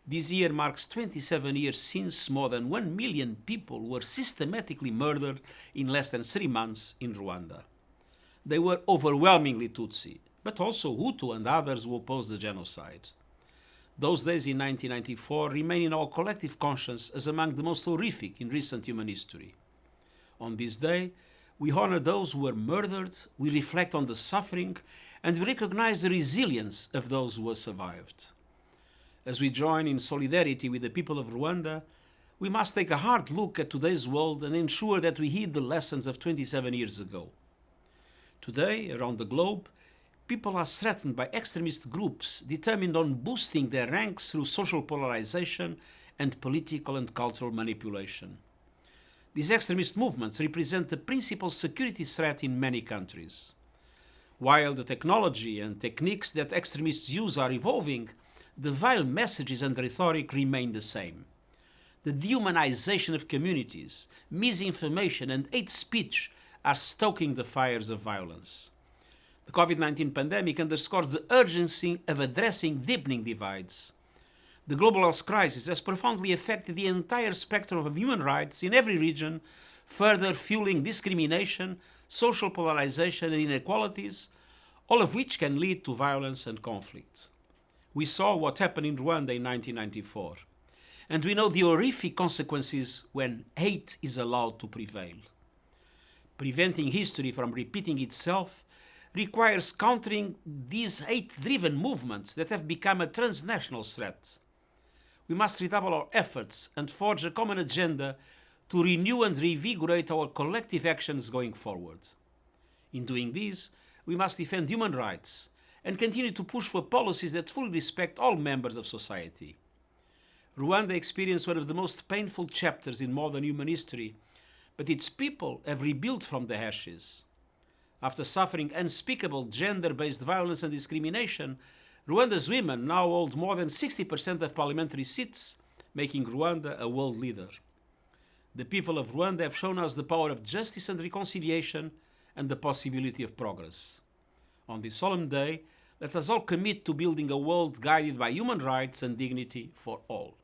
This year marks 27 years since more than 1 million people were systematically murdered in less than 3 months in Rwanda. They were overwhelmingly Tutsi, but also Hutu and others who opposed the genocide. Those days in 1994 remain in our collective conscience as among the most horrific in recent human history. On this day, we honor those who were murdered, we reflect on the suffering, and we recognize the resilience of those who have survived. As we join in solidarity with the people of Rwanda, we must take a hard look at today's world and ensure that we heed the lessons of 27 years ago. Today, around the globe, people are threatened by extremist groups determined on boosting their ranks through social polarization and political and cultural manipulation. These extremist movements represent the principal security threat in many countries. While the technology and techniques that extremists use are evolving, the vile messages and rhetoric remain the same. The dehumanization of communities, misinformation, and hate speech are stoking the fires of violence. The COVID-19 pandemic underscores the urgency of addressing deepening divides. The global health crisis has profoundly affected the entire spectrum of human rights in every region, further fueling discrimination, social polarization, and inequalities, all of which can lead to violence and conflict. We saw what happened in Rwanda in 1994, and we know the horrific consequences when hate is allowed to prevail. Preventing history from repeating itself requires countering these hate-driven movements that have become a transnational threat. We must redouble our efforts and forge a common agenda to renew and reinvigorate our collective actions going forward. In doing this, we must defend human rights and continue to push for policies that fully respect all members of society. Rwanda experienced one of the most painful chapters in modern human history, but its people have rebuilt from the ashes. After suffering unspeakable gender-based violence and discrimination, Rwanda's women now hold more than 60% of parliamentary seats, making Rwanda a world leader. The people of Rwanda have shown us the power of justice and reconciliation and the possibility of progress. On this solemn day, let us all commit to building a world guided by human rights and dignity for all.